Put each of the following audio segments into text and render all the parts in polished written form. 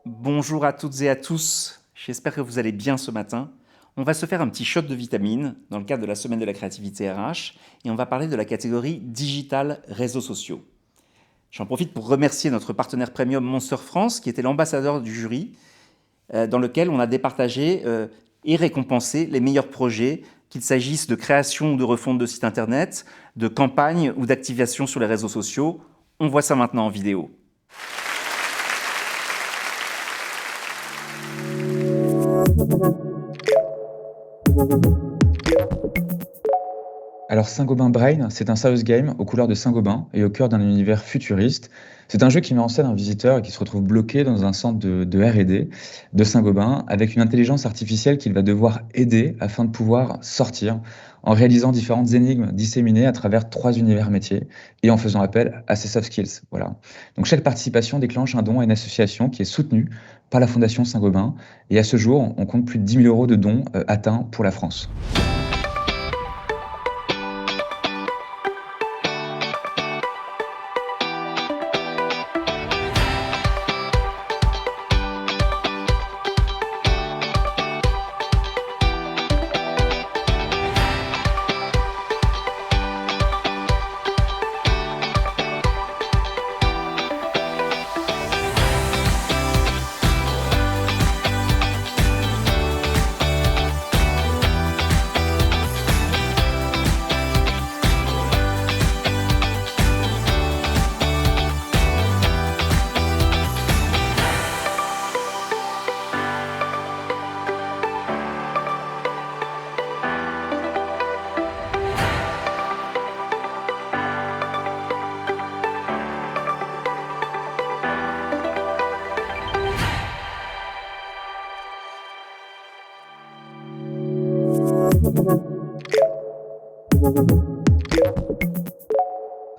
Bonjour à toutes et à tous, j'espère que vous allez bien ce matin. On va se faire un petit shot de vitamines dans le cadre de la semaine de la créativité RH et on va parler de la catégorie digital réseaux sociaux. J'en profite pour remercier notre partenaire premium Monster France qui était l'ambassadeur du jury dans lequel on a départagé et récompensé les meilleurs projets, qu'il s'agisse de création ou de refonte de sites internet, de campagne ou d'activation sur les réseaux sociaux. On voit ça maintenant en vidéo. Alors Saint-Gobain Brain, c'est un serious game aux couleurs de Saint-Gobain et au cœur d'un univers futuriste. C'est un jeu qui met en scène un visiteur et qui se retrouve bloqué dans un centre de R&D de Saint-Gobain avec une intelligence artificielle qu'il va devoir aider afin de pouvoir sortir en réalisant différentes énigmes disséminées à travers 3 univers métiers et en faisant appel à ses soft skills. Voilà. Donc chaque participation déclenche un don à une association qui est soutenue par la Fondation Saint-Gobain et à ce jour, on compte plus de 10 000 € de dons atteints pour la France.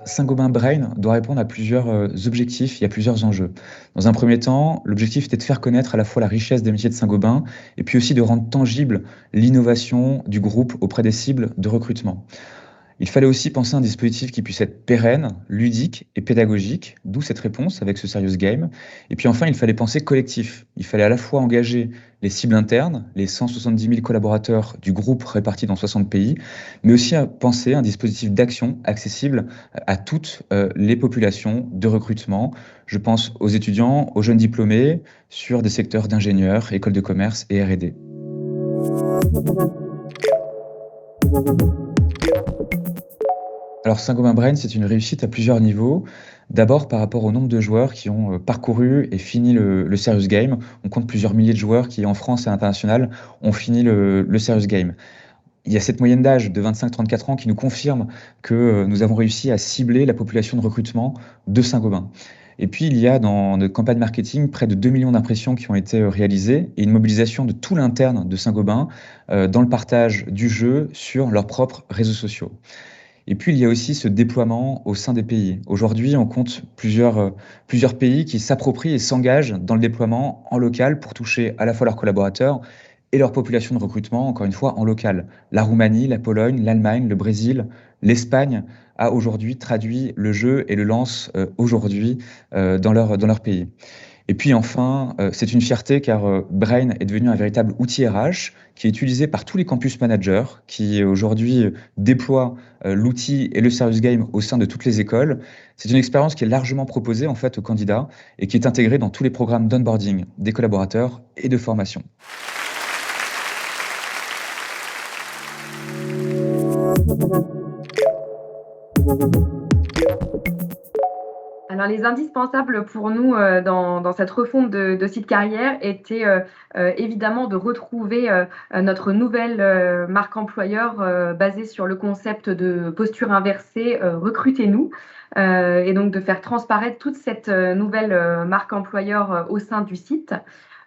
Saint-Gobain Brain doit répondre à plusieurs objectifs, il y a plusieurs enjeux. Dans un premier temps, l'objectif était de faire connaître à la fois la richesse des métiers de Saint-Gobain et puis aussi de rendre tangible l'innovation du groupe auprès des cibles de recrutement. Il fallait aussi penser à un dispositif qui puisse être pérenne, ludique et pédagogique, d'où cette réponse avec ce serious game. Et puis enfin, il fallait penser collectif. Il fallait à la fois engager les cibles internes, les 170 000 collaborateurs du groupe répartis dans 60 pays, mais aussi à penser un dispositif d'action accessible à toutes les populations de recrutement. Je pense aux étudiants, aux jeunes diplômés, sur des secteurs d'ingénieurs, écoles de commerce et R&D. Alors Saint-Gobain Brain, c'est une réussite à plusieurs niveaux. D'abord par rapport au nombre de joueurs qui ont parcouru et fini le serious game. On compte plusieurs milliers de joueurs qui, en France et à l'international, ont fini le serious game. Il y a cette moyenne d'âge de 25-34 ans qui nous confirme que nous avons réussi à cibler la population de recrutement de Saint-Gobain. Et puis, il y a dans notre campagne marketing près de 2 millions d'impressions qui ont été réalisées et une mobilisation de tout l'interne de Saint-Gobain dans le partage du jeu sur leurs propres réseaux sociaux. Et puis, il y a aussi ce déploiement au sein des pays. Aujourd'hui, on compte plusieurs pays qui s'approprient et s'engagent dans le déploiement en local pour toucher à la fois leurs collaborateurs et leur population de recrutement, encore une fois, en local. La Roumanie, la Pologne, l'Allemagne, le Brésil, l'Espagne a aujourd'hui traduit le jeu et le lance aujourd'hui dans leur pays. Et puis enfin, c'est une fierté car Brain est devenu un véritable outil RH qui est utilisé par tous les campus managers qui aujourd'hui déploient l'outil et le serious game au sein de toutes les écoles. C'est une expérience qui est largement proposée en fait aux candidats et qui est intégrée dans tous les programmes d'onboarding des collaborateurs et de formation. Alors, les indispensables pour nous dans cette refonte de site carrière étaient évidemment de retrouver notre nouvelle marque employeur basée sur le concept de posture inversée, recrutez-nous, et donc de faire transparaître toute cette nouvelle marque employeur au sein du site.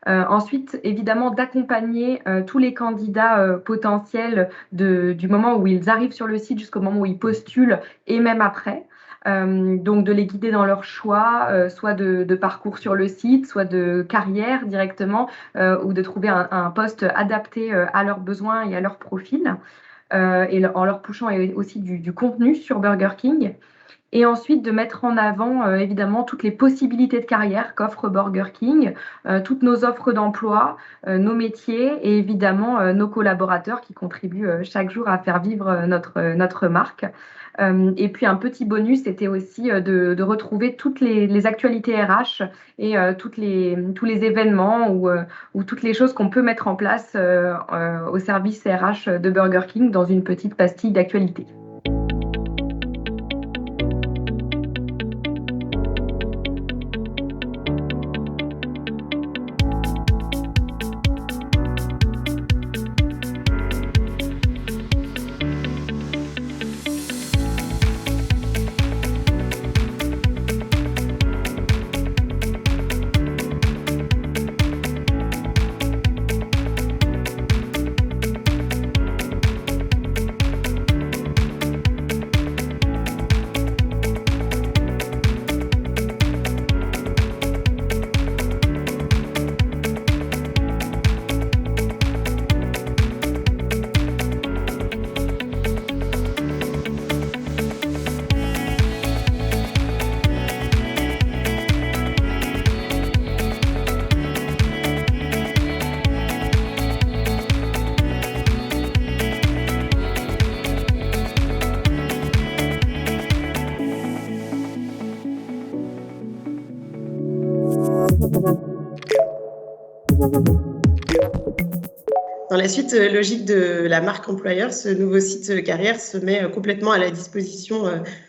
Ensuite, évidemment, d'accompagner tous les candidats potentiels du moment où ils arrivent sur le site jusqu'au moment où ils postulent et même après. donc de les guider dans leur choix, soit de parcours sur le site, soit de carrière directement, ou de trouver un poste adapté à leurs besoins et à leur profil, en leur pushant aussi du contenu sur Burger King. Et ensuite de mettre en avant évidemment toutes les possibilités de carrière qu'offre Burger King, toutes nos offres d'emploi, nos métiers et évidemment nos collaborateurs qui contribuent chaque jour à faire vivre notre marque. Et puis un petit bonus, c'était aussi de retrouver toutes les actualités RH et tous les événements ou toutes les choses qu'on peut mettre en place au service RH de Burger King dans une petite pastille d'actualité. Dans la suite logique de la marque employeur, ce nouveau site carrière se met complètement à la disposition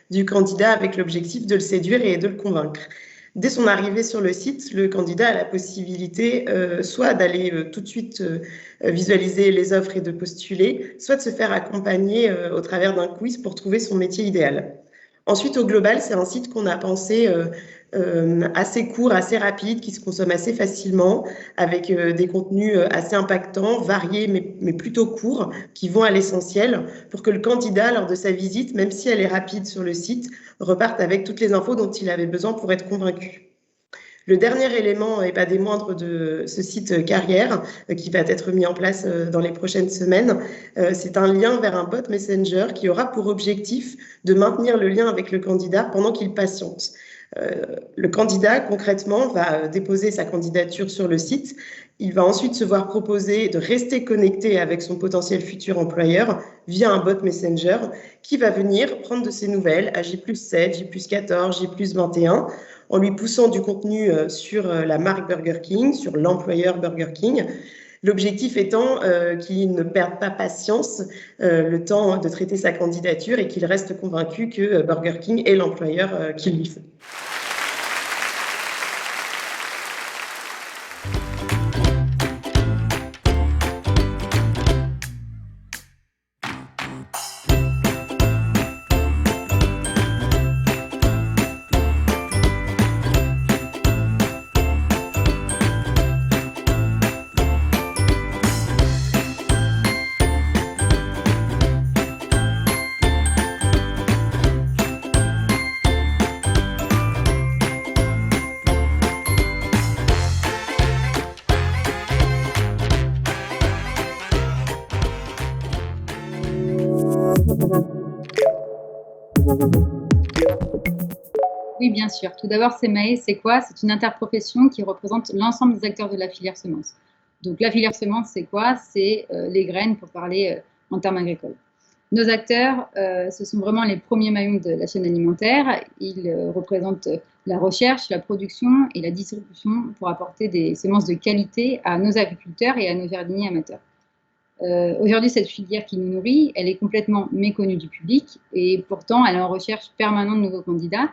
du candidat avec l'objectif de le séduire et de le convaincre. Dès son arrivée sur le site, le candidat a la possibilité soit d'aller tout de suite visualiser les offres et de postuler, soit de se faire accompagner au travers d'un quiz pour trouver son métier idéal. Ensuite, au global, c'est un site qu'on a pensé assez court, assez rapide, qui se consomme assez facilement, avec des contenus assez impactants, variés, mais plutôt courts, qui vont à l'essentiel, pour que le candidat, lors de sa visite, même si elle est rapide sur le site, reparte avec toutes les infos dont il avait besoin pour être convaincu. Le dernier élément, et pas des moindres, de ce site carrière, qui va être mis en place dans les prochaines semaines, c'est un lien vers un bot Messenger qui aura pour objectif de maintenir le lien avec le candidat pendant qu'il patiente. Le candidat, concrètement, va déposer sa candidature sur le site. Il va ensuite se voir proposer de rester connecté avec son potentiel futur employeur via un bot Messenger qui va venir prendre de ses nouvelles à J+7, J+14, J+21, en lui poussant du contenu sur la marque Burger King, sur l'employeur Burger King. L'objectif étant qu'il ne perde pas patience le temps de traiter sa candidature et qu'il reste convaincu que Burger King est l'employeur qu'il lui faut. Oui, bien sûr. Tout d'abord, CMAE, c'est quoi? C'est une interprofession qui représente l'ensemble des acteurs de la filière semence. Donc, la filière semence, c'est quoi? C'est les graines, pour parler en termes agricoles. Nos acteurs, ce sont vraiment les premiers maillons de la chaîne alimentaire. Ils représentent la recherche, la production et la distribution pour apporter des semences de qualité à nos agriculteurs et à nos jardiniers amateurs. Aujourd'hui, cette filière qui nous nourrit, elle est complètement méconnue du public et pourtant, elle est en recherche permanente de nouveaux candidats,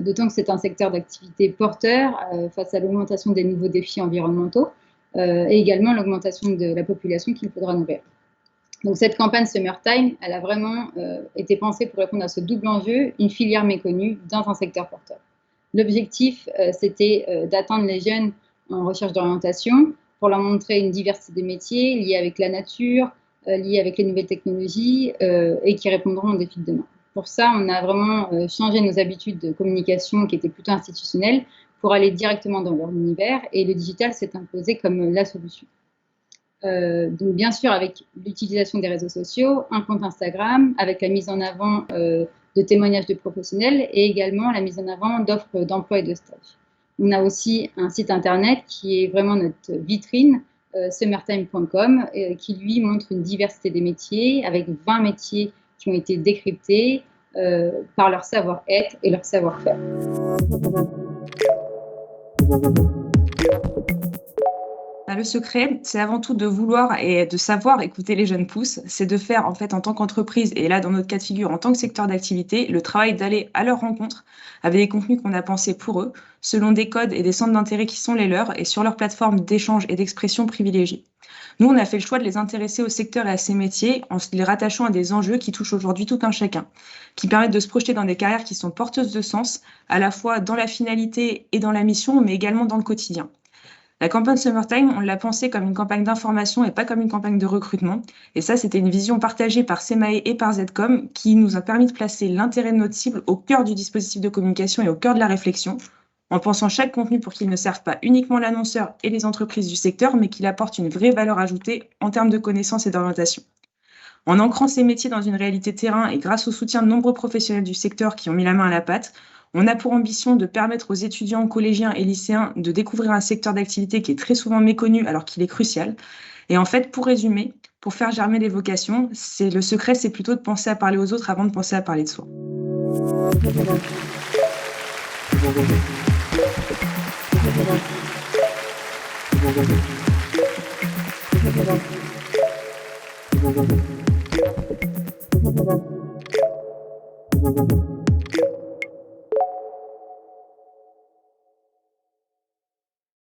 d'autant que c'est un secteur d'activité porteur face à l'augmentation des nouveaux défis environnementaux et également l'augmentation de la population qu'il faudra nourrir. Donc cette campagne Summertime, elle a vraiment été pensée pour répondre à ce double enjeu, une filière méconnue dans un secteur porteur. L'objectif, c'était d'atteindre les jeunes en recherche d'orientation, pour leur montrer une diversité des métiers liés avec la nature, liés avec les nouvelles technologies et qui répondront aux défis de demain. Pour ça, on a vraiment changé nos habitudes de communication qui étaient plutôt institutionnelles pour aller directement dans leur univers, et le digital s'est imposé comme la solution. Donc bien sûr, avec l'utilisation des réseaux sociaux, un compte Instagram, avec la mise en avant de témoignages de professionnels et également la mise en avant d'offres d'emploi et de stage. On a aussi un site internet qui est vraiment notre vitrine, summertime.com, qui lui montre une diversité des métiers, avec 20 métiers qui ont été décryptés par leur savoir-être et leur savoir-faire. Le secret, c'est avant tout de vouloir et de savoir écouter les jeunes pousses. C'est de faire, en fait, en tant qu'entreprise, et là, dans notre cas de figure, en tant que secteur d'activité, le travail d'aller à leur rencontre avec des contenus qu'on a pensés pour eux, selon des codes et des centres d'intérêt qui sont les leurs et sur leur plateforme d'échange et d'expression privilégiée. Nous, on a fait le choix de les intéresser au secteur et à ses métiers en les rattachant à des enjeux qui touchent aujourd'hui tout un chacun, qui permettent de se projeter dans des carrières qui sont porteuses de sens, à la fois dans la finalité et dans la mission, mais également dans le quotidien. La campagne Summertime, on l'a pensée comme une campagne d'information et pas comme une campagne de recrutement. Et ça, c'était une vision partagée par Semae et par Zcom qui nous a permis de placer l'intérêt de notre cible au cœur du dispositif de communication et au cœur de la réflexion, en pensant chaque contenu pour qu'il ne serve pas uniquement l'annonceur et les entreprises du secteur, mais qu'il apporte une vraie valeur ajoutée en termes de connaissances et d'orientation. En ancrant ces métiers dans une réalité terrain et grâce au soutien de nombreux professionnels du secteur qui ont mis la main à la pâte, on a pour ambition de permettre aux étudiants, collégiens et lycéens de découvrir un secteur d'activité qui est très souvent méconnu alors qu'il est crucial. Et en fait, pour résumer, pour faire germer les vocations, le secret, c'est plutôt de penser à parler aux autres avant de penser à parler de soi. Thank you.